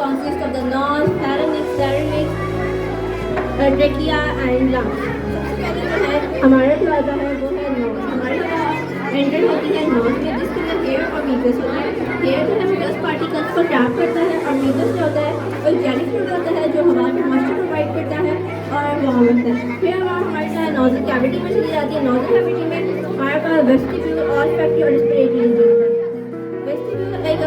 consists of the nose, pharynx, trachea and lungs. सबसे पहले जो है हमारा जो आता है वो है नोज। हमारी एंटर होती है नोज में, जिसके अंदर एयर और म्यूकस होता है। एयर जो है डस्ट पार्टिकल्स को ट्रैप करता है और म्यूकस जो होता है वो जेली फ्लूइड होता है जो हवा में मॉइस्चर प्रोवाइड करता है और वार्म होता है। फिर हवा हमारी जो है नोजल कैविटी में चली जाती है। नोजल कैविटी में हमारे पास वेस्टिब्यूल, ऑल्फैक्टरी और रेस्पिरेटरी होता है। वेस्टिब्यूल एक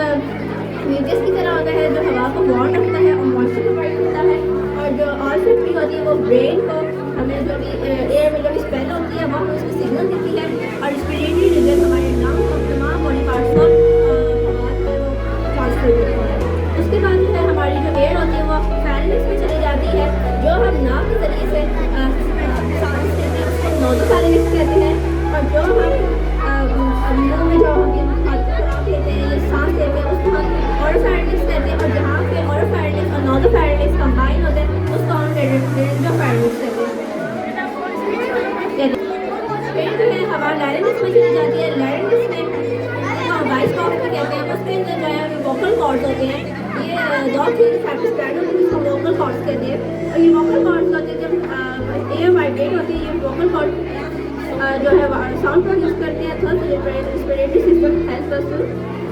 म्यूकस की तरह होता है जो हवा को वार्म रखता है और मॉइस्चर प्रोवाइड करता है, और जो ऑल्फैक्टरी होती है वो ब्रेन को हमें जो भी एयर में जो भी स्मेल होती है वो हमें उसको सिग्नल देती है, और रेस्पिरेटरी रीजन हमारे लंग्स और तमाम बॉडी पार्ट्स को हवा को ट्रांसफर करता है। उसके बाद जो है हमारी जो एयर होती है वो फैरिंक्स में चली जाती है, जो हम नाक के जरिए से सांस लेते हैं उसको नोज़ोफैरिंक्स कहते हैं, और जो हम मुंह में जो हम खुराक लेते हैं या सांस लेते हैं उसको हम ओरोफैरिंक्स कहते हैं, और जहाँ पे ओरोफैरिंक्स और नोज़ोफैरिंक्स कंबाइन होते हैं उसको हम लेरिंगोफैरिंक्स कहते हैं। फिर जो है हवा लैरिंक्स में चली जाती है। लैरिंक्स में वॉइस बॉक्स भी कहते हैं, उसके अंदर जो है वोकल कॉर्ड्स होते हैं। ये दो चीज़ फैक्टर स्प्रेड होती है जिसको वोकल कॉर्ड्स कहते हैं, और ये वोकल कॉर्ड्स होते हैं जब एयर वाइब्रेट होती है, ये वोकल कॉर्ड जो है साउंड प्रोड्यूस करते हैं। Third respiratory system helps us to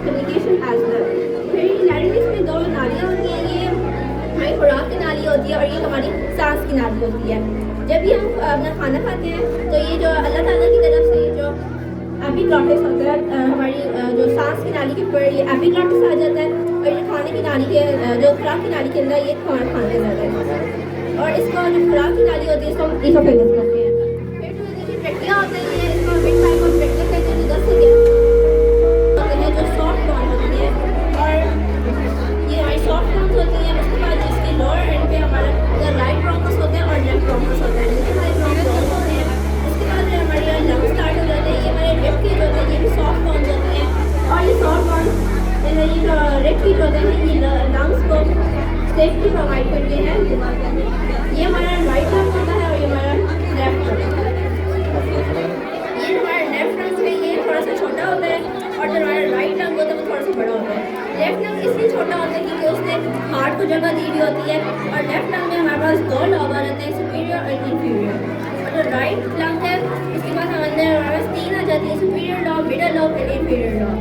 communication as well. फिर लैरिंक्स में दो नालियाँ होती हैं, ये हमारी खुराक की नाली होती है और ये हमारी सांस की नाली होती है। जब भी हम अपना खाना खाते हैं तो ये जो अल्लाह ताला की तरफ से जो एपिग्लॉटिस होता है हमारी जो सांस की नाली के ऊपर ये एपिग्लॉटिस आ जाता है, और ये खाने की नाली के जो खुराक की नाली के अंदर ये खाना खाने जाता है, और इसको जो खुराक की नाली होती है इसको हम ईसोफेगस कहते हैं। फिर जो देखिए ट्रैकिया होता है, ये इसको विंड पाइप और ट्रैकिया कहते हैं, जो 10 से 11 होते हैं जो सॉफ्ट बॉल होती है, और ये हमारी सॉफ्ट बॉन्स होती हैं। उसके बाद इसके लोअर एंड पे हमारा राइट ब्रोंकस होते हैं और लेफ्ट ब्रोंकस होते हैं, जिसके हमारे ब्रोंकस होते हैं। उसके बाद जो हमारे लंग्स स्टार्ट हो जाते हैं, ये हमारे रिब केज होते हैं, ये भी सॉफ्ट बॉन्स होते हैं, और ये सॉफ्ट बॉन्स ये जो रिब केज होते हैं ये लंग्स को सेफ्टी प्रोवाइड करते हैं। ये हमारा राइट लंग होता है और ये हमारा लेफ्ट लंग होता है। ये हमारा लेफ्ट लंग है, ये थोड़ा सा छोटा होता है, और जो हमारा राइट लंग होता है वो थोड़ा सा बड़ा होता है। लेफ्ट लंग इसलिए छोटा होता है क्योंकि उसने हार्ट को जगह दी हुई होती है, और लेफ्ट लंग में हमारे पास दो लोब आ जाते हैं, सुपीरियर और इंफीरियर। और जो राइट लंग है उसके बाद अंदर हमारे पास 3 आ जाती है, superior lobe, middle lobe and inferior lobe.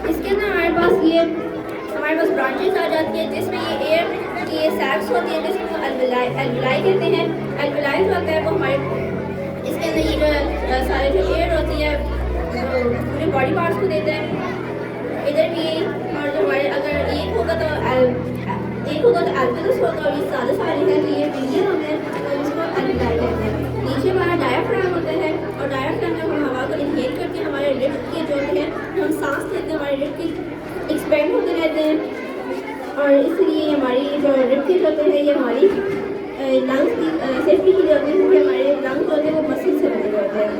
इसके अंदर हमारे पास ब्रांचेस आ जाती है जिसमें ये एयर की ये सैक्स होती है जिसको एल्विलाई कहते हैं। एल्विलाई जो होता है वो हमारे इसके अंदर ये जो सारे जो एयर होती है पूरे बॉडी पार्ट्स को देते हैं। इधर भी, और जो हमारे अगर एक होगा तो एल्वियस होगा, और ये सारे सारे हैं तो ये मीडियम होते हैं तो इसको एल्विलाई कहते हैं। नीचे हमारा डायाफ्राम होता है, और डायाफ्राम जब हम हवा को इनहेल करते हैं हमारे रिब के जो हैं हम सांस लेते हैं हमारे रिब के एक्सपेंड होते रहते हैं, और इसलिए हमारी जो रिब केज होते हैं ये हमारी लंग्स की सेफ्टी के लिए होते हैं, क्योंकि हमारे लंग्स होते हैं वो मसल से बने होते हैं।